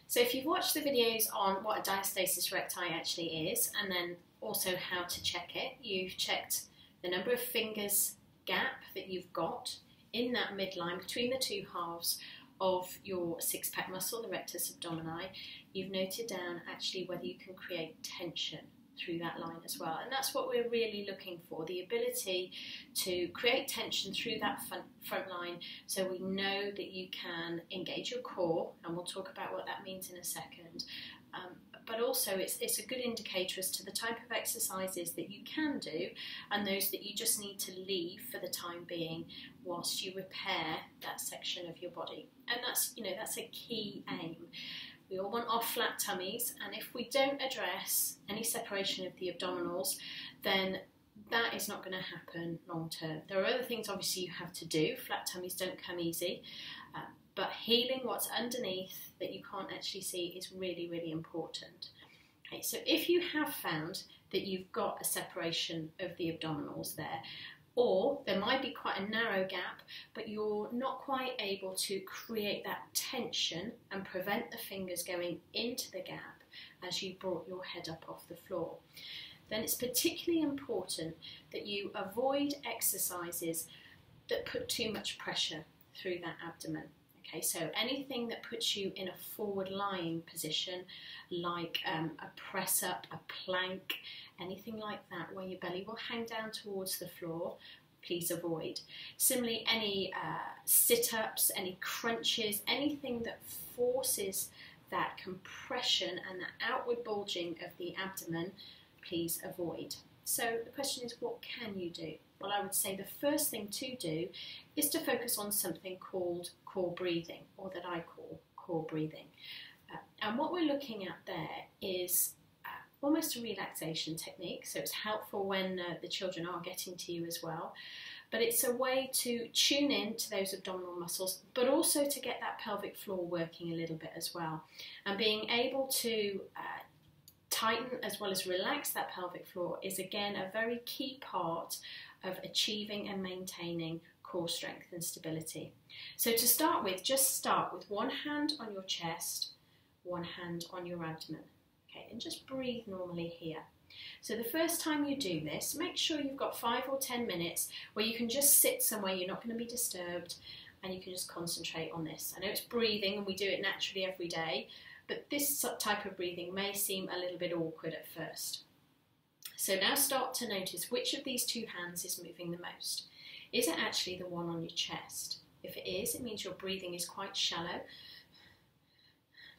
So if you've watched the videos on what a diastasis recti actually is, and then also how to check it, you've checked the number of fingers gap that you've got in that midline between the two halves of your six-pack muscle, the rectus abdomini. You've noted down actually whether you can create tension through that line as well, and that's what we're really looking for, the ability to create tension through that front line, so we know that you can engage your core, and we'll talk about what that means in a second. But also it's a good indicator as to the type of exercises that you can do and those that you just need to leave for the time being whilst you repair that section of your body. And that's a key aim. We all want our flat tummies, and if we don't address any separation of the abdominals, then that is not going to happen long term. There are other things obviously you have to do. Flat tummies don't come easy, but healing what's underneath that you can't actually see is really, really important. Okay, so if you have found that you've got a separation of the abdominals there, or there might be quite a narrow gap, but you're not quite able to create that tension and prevent the fingers going into the gap as you brought your head up off the floor, then it's particularly important that you avoid exercises that put too much pressure through that abdomen. Okay, so anything that puts you in a forward lying position, like a press up, a plank, anything like that where your belly will hang down towards the floor, please avoid. Similarly, any sit-ups, any crunches, anything that forces that compression and that outward bulging of the abdomen, please avoid. So the question is, what can you do? Well, I would say the first thing to do is to focus on something called core breathing, or that I call core breathing. And what we're looking at there is almost a relaxation technique, so it's helpful when the children are getting to you as well. But it's a way to tune in to those abdominal muscles, but also to get that pelvic floor working a little bit as well. And being able to tighten as well as relax that pelvic floor is again a very key part of achieving and maintaining core strength and stability. So to start with, just start with one hand on your chest, one hand on your abdomen. Okay, and just breathe normally here. So the first time you do this, make sure you've got 5 or 10 minutes where you can just sit somewhere you're not going to be disturbed and you can just concentrate on this. I know it's breathing and we do it naturally every day, but this type of breathing may seem a little bit awkward at first. So now start to notice which of these two hands is moving the most. Is it actually the one on your chest? If it is, it means your breathing is quite shallow,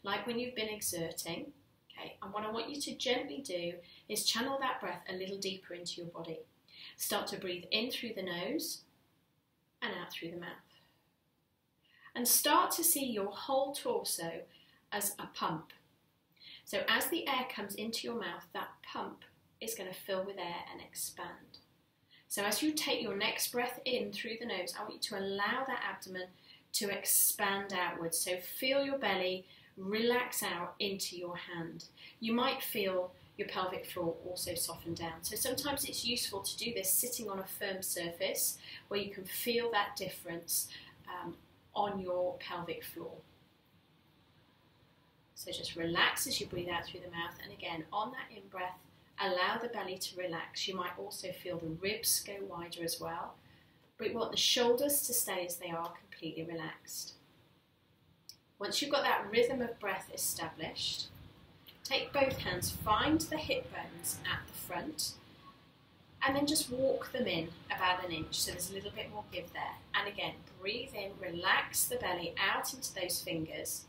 like when you've been exerting. Okay, and what I want you to gently do is channel that breath a little deeper into your body. Start to breathe in through the nose and out through the mouth. And start to see your whole torso as a pump. So as the air comes into your mouth, that pump is going to fill with air and expand. So as you take your next breath in through the nose, I want you to allow that abdomen to expand outwards. So feel your belly relax out into your hand. You might feel your pelvic floor also soften down. So sometimes it's useful to do this sitting on a firm surface where you can feel that difference on your pelvic floor. So just relax as you breathe out through the mouth, and again on that in-breath, allow the belly to relax. You might also feel the ribs go wider as well, but we want the shoulders to stay as they are, completely relaxed. Once you've got that rhythm of breath established, take both hands, find the hip bones at the front, and then just walk them in about 1 inch, so there's a little bit more give there. And again, breathe in, relax the belly out into those fingers.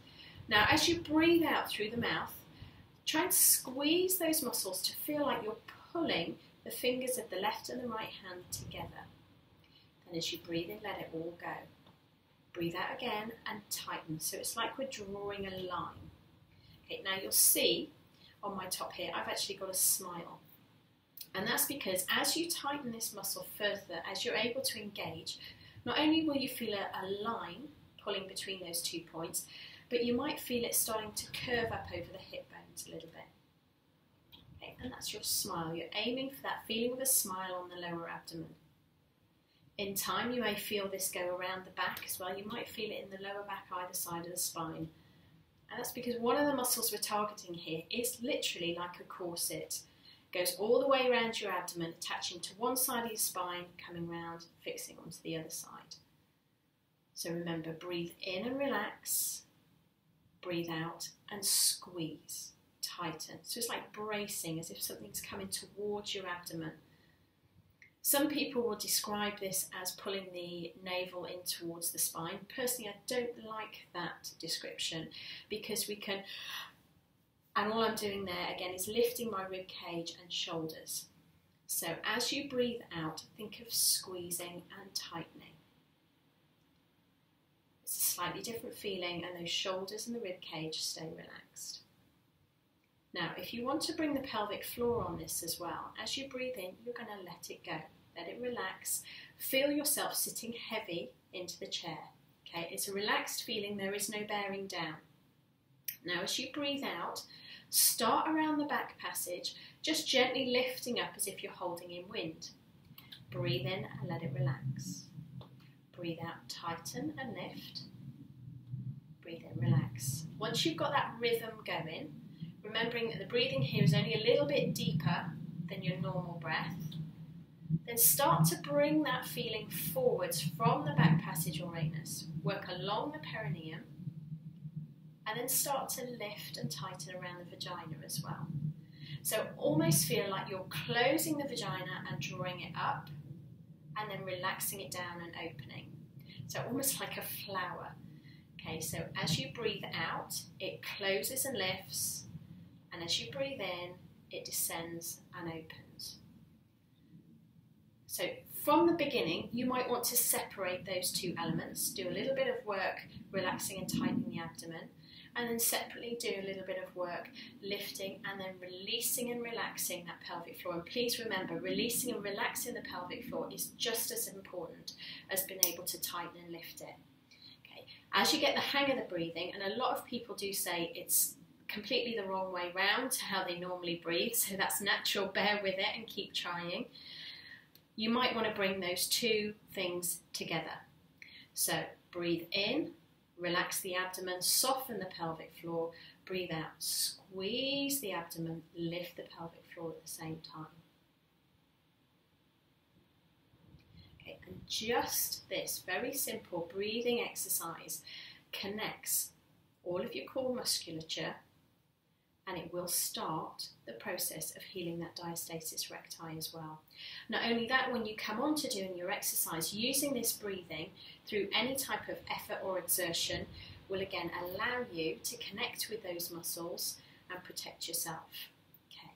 Now as you breathe out through the mouth, try and squeeze those muscles to feel like you're pulling the fingers of the left and the right hand together. Then as you breathe in, let it all go. Breathe out again and tighten. So it's like we're drawing a line. Okay, now you'll see on my top here, I've actually got a smile. And that's because as you tighten this muscle further, as you're able to engage, not only will you feel a line pulling between those 2 points, but you might feel it starting to curve up over the hip bones a little bit. Okay, and that's your smile. You're aiming for that feeling of a smile on the lower abdomen. In time, you may feel this go around the back as well. You might feel it in the lower back either side of the spine. And that's because one of the muscles we're targeting here is literally like a corset. It goes all the way around your abdomen, attaching to one side of your spine, coming round, fixing onto the other side. So remember, breathe in and relax, breathe out and squeeze, tighten. So it's like bracing, as if something's coming towards your abdomen. Some people will describe this as pulling the navel in towards the spine. Personally, I don't like that description because we can, and all I'm doing there again is lifting my rib cage and shoulders. So as you breathe out, think of squeezing and tightening. It's a slightly different feeling, and those shoulders and the rib cage stay relaxed. Now, if you want to bring the pelvic floor on this as well, as you breathe in, you're going to let it go. Let it relax. Feel yourself sitting heavy into the chair. Okay, it's a relaxed feeling. There is no bearing down. Now, as you breathe out, start around the back passage, just gently lifting up as if you're holding in wind. Breathe in and let it relax. Breathe out, tighten and lift. Breathe in, relax. Once you've got that rhythm going, remembering that the breathing here is only a little bit deeper than your normal breath, then start to bring that feeling forwards from the back passage or anus. Work along the perineum, and then start to lift and tighten around the vagina as well. So almost feel like you're closing the vagina and drawing it up, and then relaxing it down and opening. So almost like a flower. Okay, so as you breathe out, it closes and lifts, and as you breathe in, it descends and opens. So from the beginning, you might want to separate those two elements, do a little bit of work relaxing and tightening the abdomen, and then separately do a little bit of work lifting and then releasing and relaxing that pelvic floor. And please remember, releasing and relaxing the pelvic floor is just as important as being able to tighten and lift it. Okay. As you get the hang of the breathing, and a lot of people do say it's completely the wrong way round to how they normally breathe, so that's natural, bear with it and keep trying. You might want to bring those two things together. So breathe in, relax the abdomen, soften the pelvic floor, breathe out, squeeze the abdomen, lift the pelvic floor at the same time. Okay, and just this very simple breathing exercise connects all of your core musculature, and it will start the process of healing that diastasis recti as well. Not only that, when you come on to doing your exercise, using this breathing through any type of effort or exertion will again allow you to connect with those muscles and protect yourself. Okay,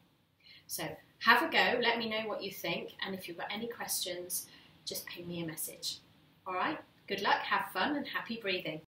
so have a go, let me know what you think, and if you've got any questions, just ping me a message. All right, good luck, have fun, and happy breathing.